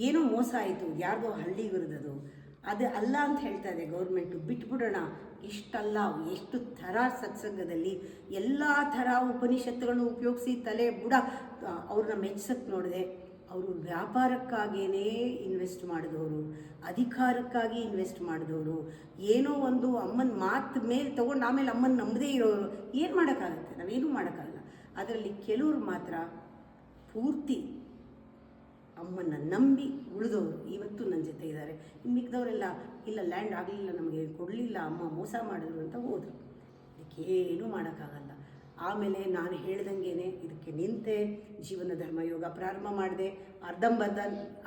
ಏನೋ ಮೋಸ ಆಯಿತು, ಯಾರ್ದೋ ಹಳ್ಳಿಗರದದು, ಅದು ಅಲ್ಲ ಅಂತ ಹೇಳ್ತಾ ಇದೆ ಗೌರ್ಮೆಂಟು, ಬಿಟ್ಬಿಡೋಣ. ಇಷ್ಟಲ್ಲ, ಎಷ್ಟು ಥರ ಸತ್ಸಂಗದಲ್ಲಿ ಎಲ್ಲ ಥರ ಉಪನಿಷತ್ತುಗಳನ್ನು ಉಪಯೋಗಿಸಿ ತಲೆ ಬುಡ ಅವ್ರನ್ನ ಮೆಚ್ಚಕ್ಕೆ ನೋಡಿದೆ. ಅವರು ವ್ಯಾಪಾರಕ್ಕಾಗಿಯೇ ಇನ್ವೆಸ್ಟ್ ಮಾಡಿದವರು, ಅಧಿಕಾರಕ್ಕಾಗಿ ಇನ್ವೆಸ್ಟ್ ಮಾಡಿದವರು, ಏನೋ ಒಂದು ಅಮ್ಮನ ಮಾತು ಮೇಲೆ ತೊಗೊಂಡು ಆಮೇಲೆ ಅಮ್ಮನ ನಂಬದೇ ಇರೋರು. ಏನು ಮಾಡೋಕ್ಕಾಗತ್ತೆ? ನಾವೇನೂ ಮಾಡೋಕ್ಕಾಗಲ್ಲ. ಅದರಲ್ಲಿ ಕೆಲವರು ಮಾತ್ರ ಪೂರ್ತಿ ಅಮ್ಮನ ನಂಬಿ ಉಳಿದವರು ಇವತ್ತು ನನ್ನ ಜೊತೆ ಇದ್ದಾರೆ. ಮಿಕ್ಕಿದವರೆಲ್ಲ ಇಲ್ಲ, ಲ್ಯಾಂಡ್ ಆಗಲಿಲ್ಲ, ನಮಗೆ ಕೊಡಲಿಲ್ಲ, ಅಮ್ಮ ಮೋಸ ಮಾಡಿದ್ರು ಅಂತ ಹೋದರು. ಇದಕ್ಕೇನೂ ಮಾಡೋಕ್ಕಾಗಲ್ಲ. ಆಮೇಲೆ ನಾನು ಹೇಳ್ದಂಗೆ ಇದಕ್ಕೆ ನಿಂತೆ ಜೀವನ ಧರ್ಮಯೋಗ ಪ್ರಾರಂಭ ಮಾಡಿದೆ. ಅರ್ಧಂಬರ್ಧ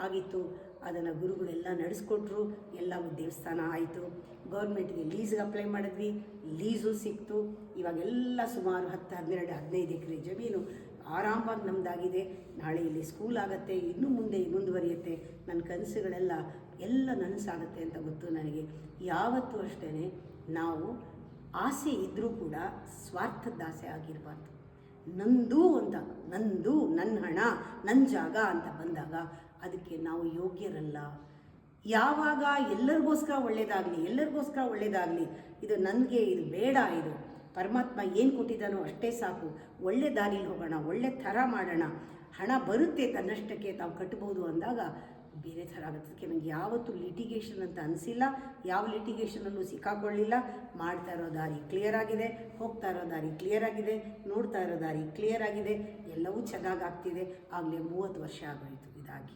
ಆಗಿತ್ತು, ಅದನ್ನು ಗುರುಗಳೆಲ್ಲ ನಡೆಸ್ಕೊಟ್ರು, ಎಲ್ಲ ದೇವಸ್ಥಾನ ಆಯಿತು. ಗೌರ್ಮೆಂಟ್ಗೆ ಲೀಸ್ಗೆ ಅಪ್ಲೈ ಮಾಡಿದ್ವಿ, ಲೀಸು ಸಿಕ್ತು. ಇವಾಗೆಲ್ಲ ಸುಮಾರು 10, 12, 15 ಎಕರೆ ಜಮೀನು ಆರಾಮಾಗಿ ನಮ್ಮದಾಗಿದೆ. ನಾಳೆ ಇಲ್ಲಿ ಸ್ಕೂಲ್ ಆಗುತ್ತೆ, ಇನ್ನೂ ಮುಂದೆ ಮುಂದುವರಿಯುತ್ತೆ. ನನ್ನ ಕನಸುಗಳೆಲ್ಲ ಎಲ್ಲ ನನಸಾಗುತ್ತೆ ಅಂತ ಗೊತ್ತು ನನಗೆ. ಯಾವತ್ತೂ ಅಷ್ಟೇ ನಾವು ಆಸೆ ಇದ್ದರೂ ಕೂಡ ಸ್ವಾರ್ಥದ ಆಸೆ ಆಗಿರಬಾರ್ದು. ನಂದು ಅಂತ, ನಂದು, ನನ್ನ ಹಣ, ನನ್ನ ಜಾಗ ಅಂತ ಬಂದಾಗ ಅದಕ್ಕೆ ನಾವು ಯೋಗ್ಯರಲ್ಲ. ಯಾವಾಗ ಎಲ್ಲರಿಗೋಸ್ಕರ ಒಳ್ಳೆಯದಾಗಲಿ, ಇದು ನನಗೆ, ಇದು ಬೇಡ, ಇದು ಪರಮಾತ್ಮ ಏನು ಕೊಟ್ಟಿದ್ದಾನೋ ಅಷ್ಟೇ ಸಾಕು, ಒಳ್ಳೆ ದಾರಿಲಿ ಹೋಗೋಣ, ಒಳ್ಳೆ ಥರ ಮಾಡೋಣ, ಹಣ ಬರುತ್ತೆ ತನ್ನಷ್ಟಕ್ಕೆ, ತಾವು ಕಟ್ಬೋದು ಅಂದಾಗ ಬೇರೆ ಥರ ಆಗೋದಕ್ಕೆ ನನಗೆ ಯಾವತ್ತೂ ಲಿಟಿಗೇಷನ್ ಅಂತ ಅನಿಸಿಲ್ಲ. ಯಾವ ಲಿಟಿಗೇಷನಲ್ಲೂ ಸಿಕ್ಕಾಕೊಳ್ಳಿಲ್ಲ. ಮಾಡ್ತಾ ಇರೋ ದಾರಿ ಕ್ಲಿಯರ್ ಆಗಿದೆ, ಹೋಗ್ತಾ ಇರೋ ದಾರಿ ಕ್ಲಿಯರ್ ಆಗಿದೆ, ನೋಡ್ತಾ ಇರೋ ದಾರಿ ಕ್ಲಿಯರ್ ಆಗಿದೆ, ಎಲ್ಲವೂ ಚೆನ್ನಾಗಾಗ್ತಿದೆ. ಆಗಲೇ 30 ವರ್ಷ ಆಗೋಯಿತು ಇದಾಗಿ.